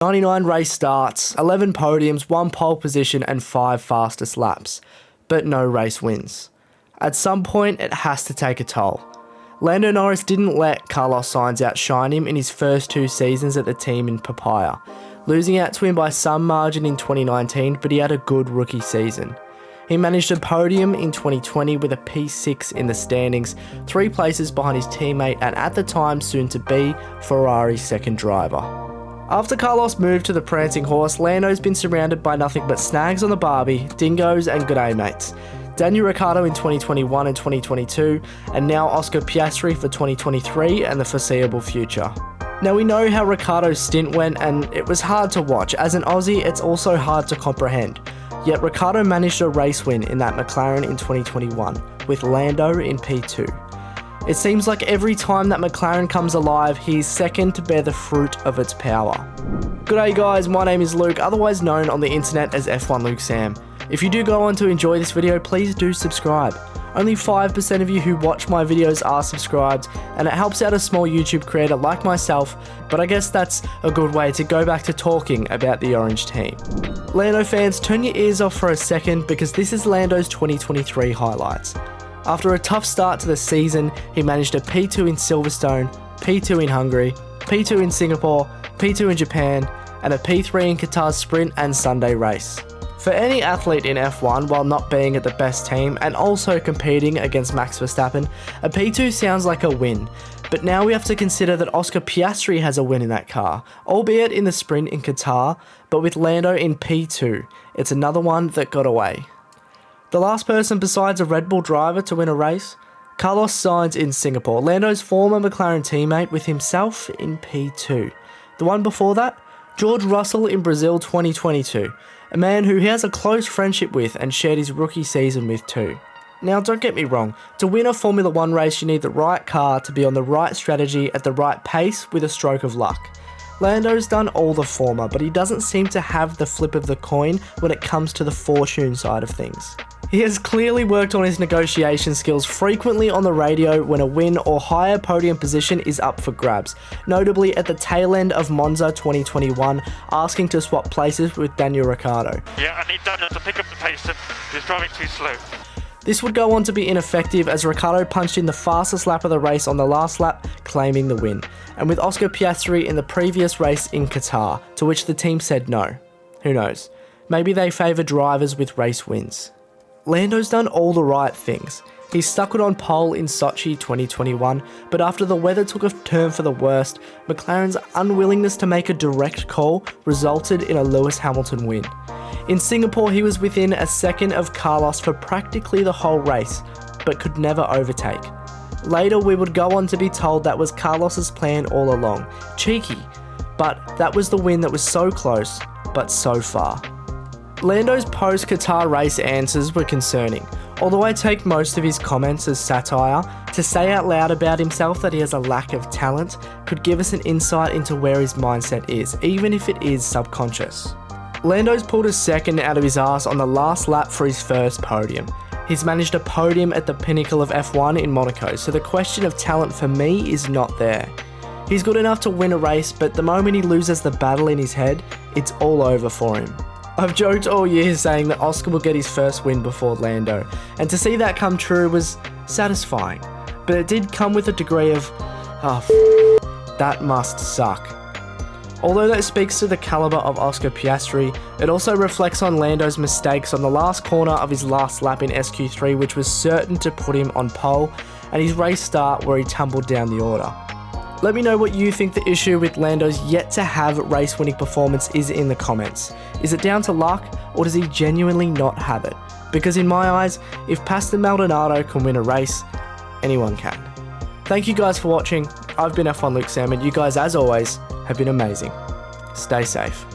99 race starts, 11 podiums, 1 pole position and 5 fastest laps, but no race wins. At some point, it has to take a toll. Lando Norris didn't let Carlos Sainz outshine him in his first 2 seasons at the team in Papaya, losing out to him by some margin in 2019, but he had a good rookie season. He managed a podium in 2020 with a P6 in the standings, 3 places behind his teammate and at the time soon to be Ferrari's second driver. After Carlos moved to the prancing horse, Lando's been surrounded by nothing but snags on the Barbie, dingoes and good day mates. Daniel Ricciardo in 2021 and 2022, and now Oscar Piastri for 2023 and the foreseeable future. Now we know how Ricciardo's stint went and it was hard to watch. As an Aussie, it's also hard to comprehend. Yet Ricciardo managed a race win in that McLaren in 2021, with Lando in P2. It seems like every time that McLaren comes alive, he is second to bear the fruit of its power. G'day guys, my name is Luke, otherwise known on the internet as F1 Luke Sam. If you do go on to enjoy this video, please do subscribe. Only 5% of you who watch my videos are subscribed, and it helps out a small YouTube creator like myself, but I guess that's a good way to go back to talking about the Orange team. Lando fans, turn your ears off for a second because this is Lando's 2023 highlights. After a tough start to the season, he managed a P2 in Silverstone, P2 in Hungary, P2 in Singapore, P2 in Japan, and a P3 in Qatar's sprint and Sunday race. For any athlete in F1, while not being at the best team and also competing against Max Verstappen, a P2 sounds like a win. But now we have to consider that Oscar Piastri has a win in that car, albeit in the sprint in Qatar, but with Lando in P2. It's another one that got away. The last person besides a Red Bull driver to win a race? Carlos Sainz in Singapore, Lando's former McLaren teammate with himself in P2. The one before that? George Russell in Brazil 2022, a man who he has a close friendship with and shared his rookie season with too. Now don't get me wrong, to win a Formula 1 race you need the right car to be on the right strategy at the right pace with a stroke of luck. Lando's done all the former, but he doesn't seem to have the flip of the coin when it comes to the fortune side of things. He has clearly worked on his negotiation skills frequently on the radio when a win or higher podium position is up for grabs, notably at the tail end of Monza 2021, asking to swap places with Daniel Ricciardo. Yeah, I need Daniel to pick up the pace. He's driving too slow. This would go on to be ineffective as Ricciardo punched in the fastest lap of the race on the last lap, claiming the win, and with Oscar Piastri in the previous race in Qatar, to which the team said no. Who knows? Maybe they favour drivers with race wins. Lando's done all the right things. He stuck it on pole in Sochi 2021, but after the weather took a turn for the worst, McLaren's unwillingness to make a direct call resulted in a Lewis Hamilton win. In Singapore, he was within a second of Carlos for practically the whole race, but could never overtake. Later, we would go on to be told that was Carlos's plan all along. Cheeky, but that was the win that was so close, but so far. Lando's post-Qatar race answers were concerning. Although I take most of his comments as satire, to say out loud about himself that he has a lack of talent could give us an insight into where his mindset is, even if it is subconscious. Lando's pulled a second out of his ass on the last lap for his first podium. He's managed a podium at the pinnacle of F1 in Monaco, so the question of talent for me is not there. He's good enough to win a race, but the moment he loses the battle in his head, it's all over for him. I've joked all year saying that Oscar will get his first win before Lando, and to see that come true was satisfying, but it did come with a degree of, that must suck. Although that speaks to the calibre of Oscar Piastri, it also reflects on Lando's mistakes on the last corner of his last lap in SQ3, which was certain to put him on pole, and his race start where he tumbled down the order. Let me know what you think the issue with Lando's yet to have race-winning performance is in the comments. Is it down to luck, or does he genuinely not have it? Because in my eyes, if Pastor Maldonado can win a race, anyone can. Thank you guys for watching. I've been F1 Luke Sam, and you guys, as always, have been amazing. Stay safe.